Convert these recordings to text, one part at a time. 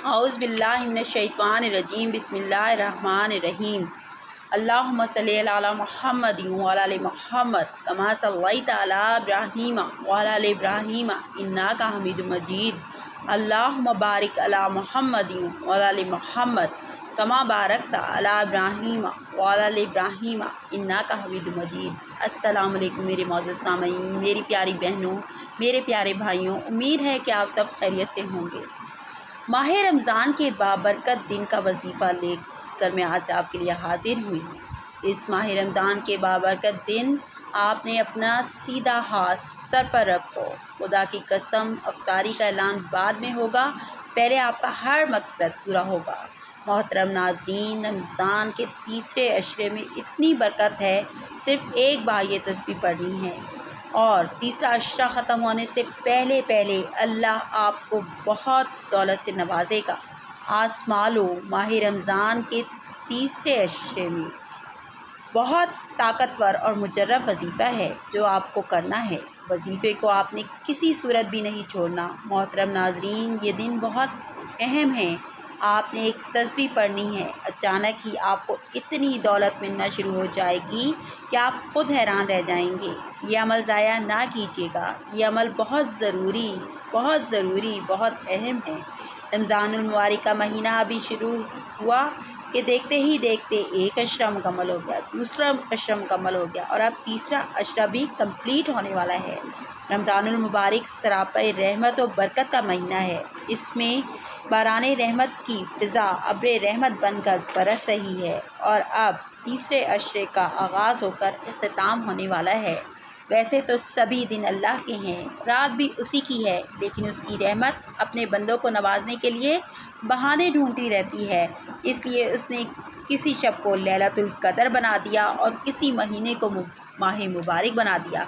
اعوذ باللہ من الشیطان الرجیم بسم اللہ الرحمن الرحیم اللہم صلی علی محمد وعلی آل محمد کما صلیت علی ابراہیم وعلی آل ابراہیم انک حمید مجید اللہم بارک علی محمد وعلی آل محمد کما بارکت علی ابراہیم وعلی آل ابراہیم انک حمید مجید۔ السلام علیکم میرے معزز سامعین، میری پیاری بہنوں، میرے پیارے بھائیوں، امید ہے کہ آپ سب خیریت سے ہوں گے۔ ماہ رمضان کے بابرکت دن کا وظیفہ لے کر میں آج آپ کے لیے حاضر ہوئی ہوں۔ اس ماہ رمضان کے بابرکت دن آپ نے اپنا سیدھا ہاتھ سر پر رکھو، خدا کی قسم افطاری کا اعلان بعد میں ہوگا، پہلے آپ کا ہر مقصد پورا ہوگا۔ محترم ناظرین، رمضان کے تیسرے عشرے میں اتنی برکت ہے، صرف ایک بار یہ تسبیح پڑھنی ہے اور تیسرا عشرہ ختم ہونے سے پہلے اللہ آپ کو بہت دولت سے نوازے گا۔ آزما لو، ماہ رمضان کے تیسرے عشرے میں بہت طاقتور اور مجرب وظیفہ ہے جو آپ کو کرنا ہے۔ وظیفے کو آپ نے کسی صورت بھی نہیں چھوڑنا۔ محترم ناظرین، یہ دن بہت اہم ہے۔ آپ نے ایک تسبیح پڑھنی ہے، اچانک ہی آپ کو اتنی دولت ملنا شروع ہو جائے گی کہ آپ خود حیران رہ جائیں گے۔ یہ عمل ضائع نہ کیجیے گا، یہ عمل بہت ضروری، بہت اہم ہے۔ رمضان المبارک کا مہینہ ابھی شروع ہوا کہ دیکھتے ہی دیکھتے ایک عشرہ مکمل ہو گیا، دوسرا عشرہ مکمل ہو گیا اور اب تیسرا عشرہ بھی کمپلیٹ ہونے والا ہے۔ رمضان المبارک سراپے رحمت و برکت کا مہینہ ہے۔ اس میں باران رحمت کی فضا ابر رحمت بن کر برس رہی ہے اور اب تیسرے عشرے کا آغاز ہو کر اختتام ہونے والا ہے۔ ویسے تو سبھی دن اللہ کے ہیں، رات بھی اسی کی ہے، لیکن اس کی رحمت اپنے بندوں کو نوازنے کے لیے بہانے ڈھونڈتی رہتی ہے۔ اس لیے اس نے کسی شب کو لیلۃ القدر بنا دیا اور کسی مہینے کو ماہ مبارک بنا دیا۔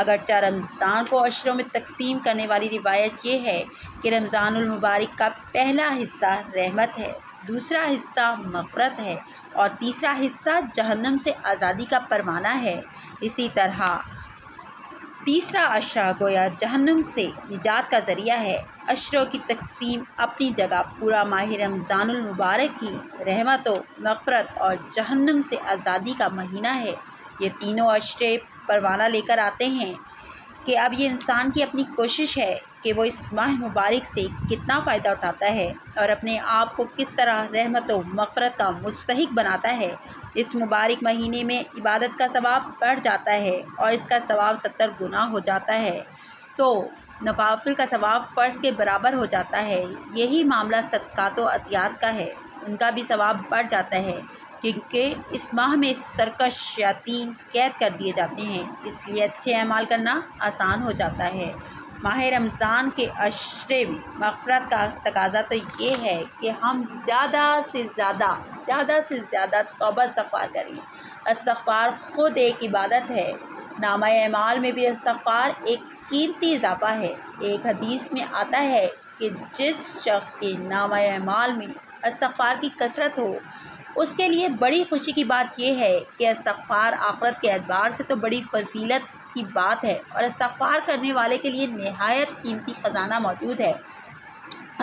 اگرچہ رمضان کو عشروں میں تقسیم کرنے والی روایت یہ ہے کہ رمضان المبارک کا پہلا حصہ رحمت ہے، دوسرا حصہ مغفرت ہے اور تیسرا حصہ جہنم سے آزادی کا پروانہ ہے۔ اسی طرح تیسرا عشرہ گویا جہنم سے نجات کا ذریعہ ہے۔ عشروں کی تقسیم اپنی جگہ، پورا ماہ رمضان المبارک ہی رحمت و مغفرت اور جہنم سے آزادی کا مہینہ ہے۔ یہ تینوں عشرے پروانہ لے کر آتے ہیں کہ اب یہ انسان کی اپنی کوشش ہے کہ وہ اس ماہ مبارک سے کتنا فائدہ اٹھاتا ہے اور اپنے آپ کو کس طرح رحمت و مغفرت کا مستحق بناتا ہے۔ اس مبارک مہینے میں عبادت کا ثواب بڑھ جاتا ہے اور اس کا ثواب 70 گنا ہو جاتا ہے، تو نوافل کا ثواب فرض کے برابر ہو جاتا ہے۔ یہی معاملہ صدقات و عطیات کا ہے، ان کا بھی ثواب بڑھ جاتا ہے کیونکہ اس ماہ میں سرکش شیاطین قید کر دیے جاتے ہیں، اس لیے اچھے اعمال کرنا آسان ہو جاتا ہے۔ ماہ رمضان کے عشرے میں مغفرت کا تقاضا تو یہ ہے کہ ہم زیادہ سے زیادہ توبہ استغفار کریں۔ استغفار خود ایک عبادت ہے۔ نامہ اعمال میں بھی استغفار ایک قیمتی اضافہ ہے۔ ایک حدیث میں آتا ہے کہ جس شخص کے نامہ اعمال میں استغفار کی کثرت ہو، اس کے لیے بڑی خوشی کی بات یہ ہے کہ استغفار آخرت کے اعتبار سے تو بڑی فضیلت کی بات ہے اور استغفار کرنے والے کے لیے نہایت قیمتی خزانہ موجود ہے۔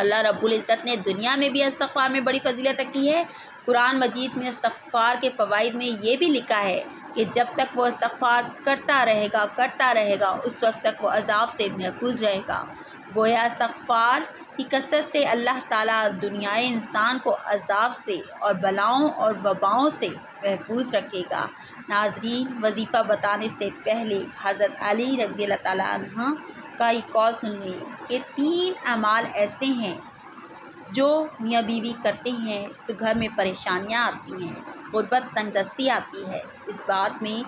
اللہ رب العزت نے دنیا میں بھی استغفار میں بڑی فضیلت رکھی ہے۔ قرآن مجید میں استغفار کے فوائد میں یہ بھی لکھا ہے کہ جب تک وہ استغفار کرتا رہے گا اس وقت تک وہ عذاب سے محفوظ رہے گا۔ گویا استغفار کی کثرت سے اللہ تعالیٰ دنیائے انسان کو عذاب سے اور بلاؤں اور وباؤں سے محفوظ رکھے گا۔ ناظرین، وظیفہ بتانے سے پہلے حضرت علی رضی اللہ تعالیٰ عنہ کا یہ قول سن لیں کہ 3 اعمال ایسے ہیں جو میاں بیوی کرتے ہیں تو گھر میں پریشانیاں آتی ہیں، غربت تنگ دستی آتی ہے۔ اس بات میں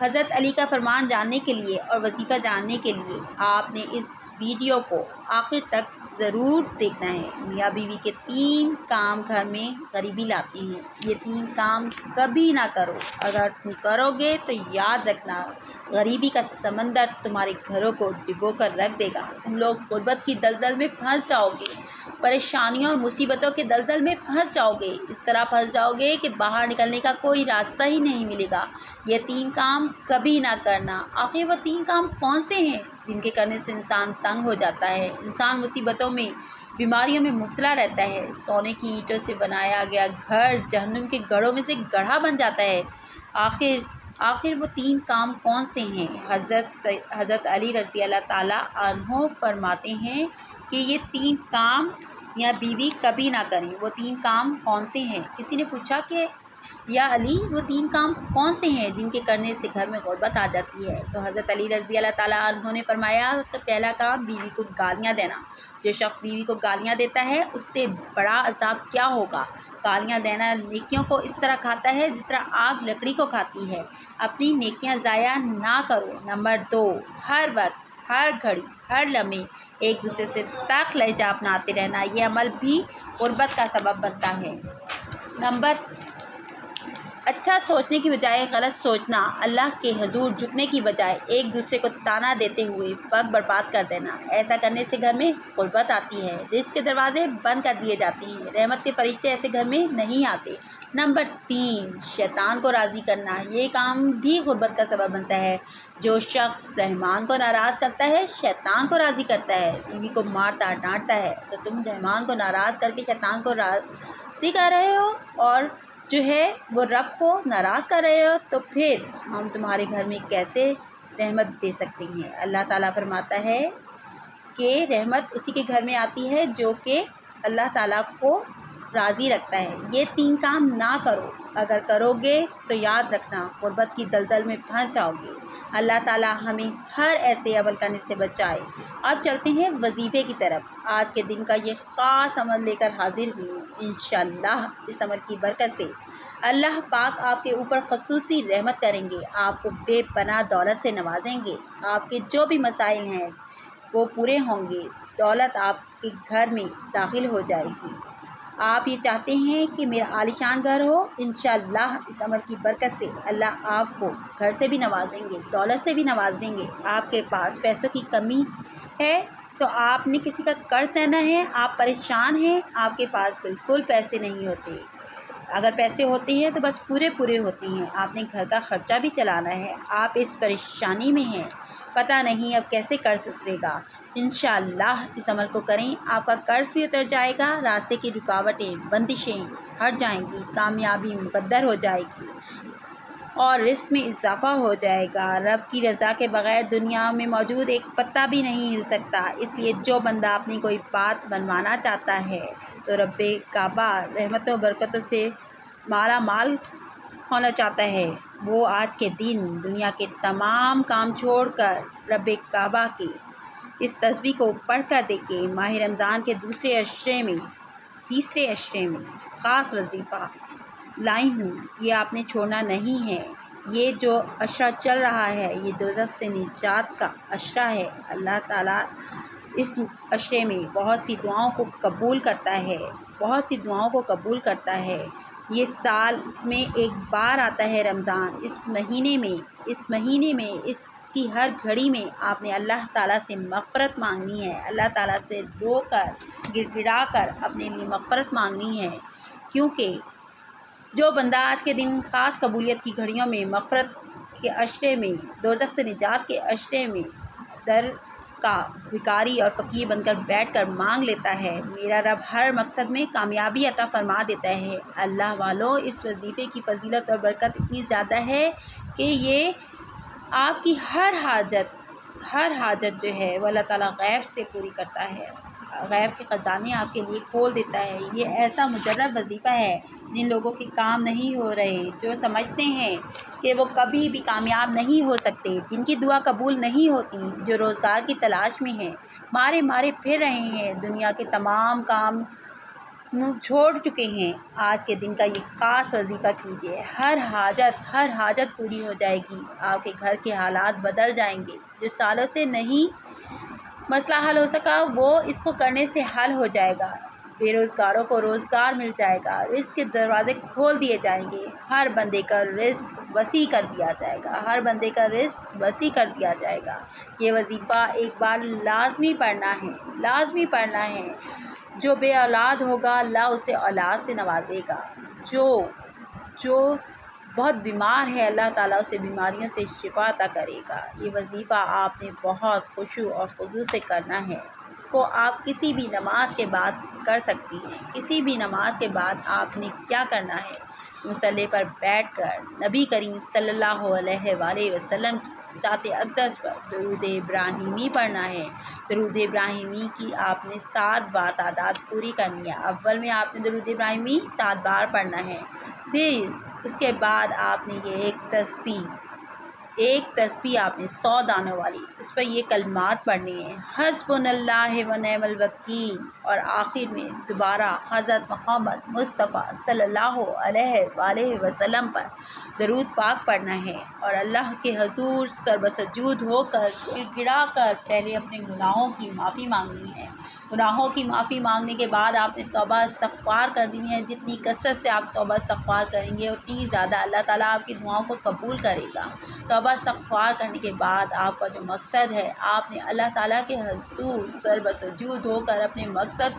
حضرت علی کا فرمان جاننے کے لیے اور وظیفہ جاننے کے لیے آپ نے اس ویڈیو کو آخر تک ضرور دیکھنا ہے۔ میاں بیوی کے 3 کام گھر میں غریبی لاتے ہیں۔ یہ 3 کام کبھی نہ کرو، اگر تم کرو گے تو یاد رکھنا غریبی کا سمندر تمہارے گھروں کو ڈبو کر رکھ دے گا۔ تم لوگ غربت کی دلدل میں پھنس جاؤ گے، پریشانیوں اور مصیبتوں کے دلدل میں پھنس جاؤ گے، اس طرح پھنس جاؤ گے کہ باہر نکلنے کا کوئی راستہ ہی نہیں ملے گا۔ یہ 3 کام کبھی نہ کرنا۔ آخر وہ 3 کام کون سے ہیں جن کے کرنے سے انسان تنگ ہو جاتا ہے، انسان مصیبتوں میں بیماریوں میں مبتلا رہتا ہے۔ سونے کی اینٹوں سے بنایا گیا گھر جہنم کے گڑھوں میں سے گڑھا بن جاتا ہے۔ آخر وہ 3 کام کون سے ہیں؟ حضرت علی رضی اللہ تعالیٰ عنہ فرماتے ہیں کہ یہ 3 کام یا بیوی کبھی نہ کریں۔ وہ 3 کام کون سے ہیں؟ کسی نے پوچھا کہ یا علی وہ 3 کام کون سے ہیں جن کے کرنے سے گھر میں غربت آ جاتی ہے؟ تو حضرت علی رضی اللہ تعالیٰ عنہ نے فرمایا کہ پہلا کام بیوی کو گالیاں دینا۔ جو شخص بیوی کو گالیاں دیتا ہے اس سے بڑا عذاب کیا ہوگا؟ گالیاں دینا نیکیوں کو اس طرح کھاتا ہے جس طرح آگ لکڑی کو کھاتی ہے۔ اپنی نیکیاں ضائع نہ کرو۔ نمبر 2، ہر وقت، ہر گھڑی، ہر لمحے ایک دوسرے سے تلخ لہجہ اپناتے رہنا، یہ عمل بھی غربت کا سبب بنتا ہے۔ نمبر اچھا سوچنے کی بجائے غلط سوچنا، اللہ کے حضور جھکنے کی بجائے ایک دوسرے کو تانا دیتے ہوئے وقت برباد کر دینا، ایسا کرنے سے گھر میں غربت آتی ہے، رزق کے دروازے بند کر دیے جاتے ہیں، رحمت کے فرشتے ایسے گھر میں نہیں آتے۔ نمبر 3، شیطان کو راضی کرنا، یہ کام بھی غربت کا سبب بنتا ہے۔ جو شخص رحمان کو ناراض کرتا ہے شیطان کو راضی کرتا ہے۔ بیوی کو مارتا ڈانٹتا ہے تو تم رحمان کو ناراض کر کے شیطان کو راضی کر رہے ہو، اور جو ہے وہ رب کو ناراض کر رہے ہو، تو پھر ہم تمہارے گھر میں کیسے رحمت دے سکتے ہیں؟ اللہ تعالیٰ فرماتا ہے کہ رحمت اسی کے گھر میں آتی ہے جو کہ اللہ تعالیٰ کو راضی رکھتا ہے۔ یہ 3 کام نہ کرو، اگر کرو گے تو یاد رکھنا غربت کی دلدل میں پھنس جاؤ گے۔ اللہ تعالیٰ ہمیں ہر ایسے عمل کرنے سے بچائے۔ اب چلتے ہیں وظیفے کی طرف۔ آج کے دن کا یہ خاص عمل لے کر حاضر ہوئی ہوں۔ انشاءاللہ اس عمل کی برکت سے اللہ پاک آپ کے اوپر خصوصی رحمت کریں گے، آپ کو بے پناہ دولت سے نوازیں گے، آپ کے جو بھی مسائل ہیں وہ پورے ہوں گے، دولت آپ کے گھر میں داخل ہو جائے گی۔ آپ یہ چاہتے ہیں کہ میرا عالیشان گھر ہو، انشاءاللہ اس عمل کی برکت سے اللہ آپ کو گھر سے بھی نوازیں گے، دولت سے بھی نوازیں گے۔ آپ کے پاس پیسوں کی کمی ہے تو آپ نے کسی کا قرض دینا ہے، آپ پریشان ہیں، آپ کے پاس بالکل پیسے نہیں ہوتے، اگر پیسے ہوتے ہیں تو بس پورے ہوتے ہیں، آپ نے گھر کا خرچہ بھی چلانا ہے، آپ اس پریشانی میں ہیں، پتہ نہیں اب کیسے قرض اترے گا۔ انشاءاللہ اس عمل کو کریں، آپ کا قرض بھی اتر جائے گا، راستے کی رکاوٹیں بندشیں ہٹ جائیں گی، کامیابی مقدر ہو جائے گی اور رزق میں اضافہ ہو جائے گا۔ رب کی رضا کے بغیر دنیا میں موجود ایک پتا بھی نہیں ہل سکتا، اس لیے جو بندہ اپنی کوئی بات بنوانا چاہتا ہے تو رب کعبہ رحمتوں و برکتوں سے مالا مال ہونا چاہتا ہے، وہ آج کے دن دنیا کے تمام کام چھوڑ کر رب کعبہ کی اس تسبیح کو پڑھ کر دیکھے۔ ماہ رمضان کے تیسرے عشرے میں خاص وظیفہ لائی ہوں، یہ آپ نے چھوڑنا نہیں ہے۔ یہ جو عشرہ چل رہا ہے یہ دوزخ سے نجات کا عشرہ ہے۔ اللہ تعالیٰ اس عشرے میں بہت سی دعاؤں کو قبول کرتا ہے۔ یہ سال میں ایک بار آتا ہے رمضان، اس مہینے میں اس کی ہر گھڑی میں آپ نے اللہ تعالیٰ سے مغفرت مانگنی ہے، اللہ تعالیٰ سے رو کر گڑ گڑا کر اپنے لیے مغفرت مانگنی ہے، کیونکہ جو بندہ آج کے دن خاص قبولیت کی گھڑیوں میں مغفرت کے عشرے میں دوزخ سے نجات کے عشرے میں در کا بھکاری اور فقیر بن کر بیٹھ کر مانگ لیتا ہے، میرا رب ہر مقصد میں کامیابی عطا فرما دیتا ہے۔ اللہ والو، اس وظیفے کی فضیلت اور برکت اتنی زیادہ ہے کہ یہ آپ کی ہر حاجت جو ہے وہ اللہ تعالیٰ غیب سے پوری کرتا ہے، غیب کے خزانے آپ کے لیے کھول دیتا ہے۔ یہ ایسا مجرب وظیفہ ہے جن لوگوں کے کام نہیں ہو رہے، جو سمجھتے ہیں کہ وہ کبھی بھی کامیاب نہیں ہو سکتے، جن کی دعا قبول نہیں ہوتی، جو روزگار کی تلاش میں ہیں، مارے پھر رہے ہیں، دنیا کے تمام کام چھوڑ چکے ہیں، آج کے دن کا یہ خاص وظیفہ کیجیے، ہر حاجت پوری ہو جائے گی، آپ کے گھر کے حالات بدل جائیں گے، جو سالوں سے نہیں مسئلہ حل ہو سکا وہ اس کو کرنے سے حل ہو جائے گا، بے روزگاروں کو روزگار مل جائے گا، رزق کے دروازے کھول دیے جائیں گے، ہر بندے کا رزق وسیع کر دیا جائے گا، یہ وظیفہ ایک بار لازمی پڑھنا ہے۔ جو بے اولاد ہوگا اللہ اسے اولاد سے نوازے گا، جو بہت بیمار ہے، اللہ تعالیٰ اسے بیماریوں سے شفا عطا کرے گا۔ یہ وظیفہ آپ نے بہت خشوع اور خضوع سے کرنا ہے۔ اس کو آپ کسی بھی نماز کے بعد کر سکتی ہیں۔ کسی بھی نماز کے بعد آپ نے کیا کرنا ہے، مصلی پر بیٹھ کر نبی کریم صلی اللہ علیہ وآلہ وسلم کی ذات اقدس پر درود ابراہیمی پڑھنا ہے۔ درود ابراہیمی کی آپ نے 7 بار تعداد پوری کرنی ہے۔ اول میں آپ نے درود ابراہیمی 7 بار پڑھنا ہے، پھر اس کے بعد آپ نے یہ ایک تسبیح آپ نے 100 دانوں والی، اس پر یہ کلمات پڑھنے ہیں، حسبنا اللہ و نعم الوکیل، اور آخر میں دوبارہ حضرت محمد مصطفیٰ صلی اللہ علیہ وآلہ وسلم پر درود پاک پڑھنا ہے، اور اللہ کے حضور سر بسجود ہو کر گڑا کر پہلے اپنے گناہوں کی معافی مانگنی ہے۔ گناہوں کی معافی مانگنے کے بعد آپ نے توبہ استغفار کرنی ہے۔ جتنی کثرت سے آپ توبہ استغفار کریں گے اتنی ہی زیادہ اللہ تعالیٰ آپ کی دعاؤں کو قبول کرے گا۔ توبہ استغفار کرنے کے بعد آپ کا جو مقصد ہے، آپ نے اللہ تعالیٰ کے حضور سر بسجود ہو کر اپنے مقصد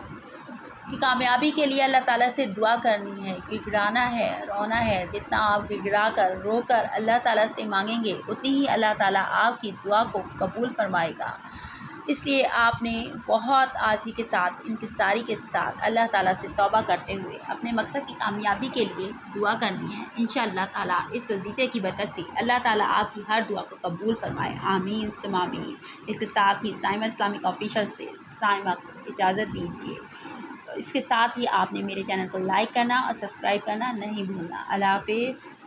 کی کامیابی کے لیے اللہ تعالیٰ سے دعا کرنی ہے، گڑگڑانا ہے، رونا ہے۔ جتنا آپ گڑگڑا کر رو کر اللہ تعالیٰ سے مانگیں گے اتنی ہی اللہ تعالیٰ آپ کی دعا کو قبول فرمائے گا۔ اس لیے آپ نے بہت عاجزی کے ساتھ، انکساری کے ساتھ اللہ تعالیٰ سے توبہ کرتے ہوئے اپنے مقصد کی کامیابی کے لیے دعا کرنی ہے۔ انشاءاللہ تعالیٰ اس وظیفے کی برکت سے اللہ تعالیٰ آپ کی ہر دعا کو قبول فرمائے، آمین ثم آمین۔ اس کے ساتھ ہی سائمہ اسلامک آفیشیل سے سائمہ کو اجازت دیجیے۔ اس کے ساتھ ہی آپ نے میرے چینل کو لائک کرنا اور سبسکرائب کرنا نہیں بھولنا۔ اللہ حافظ۔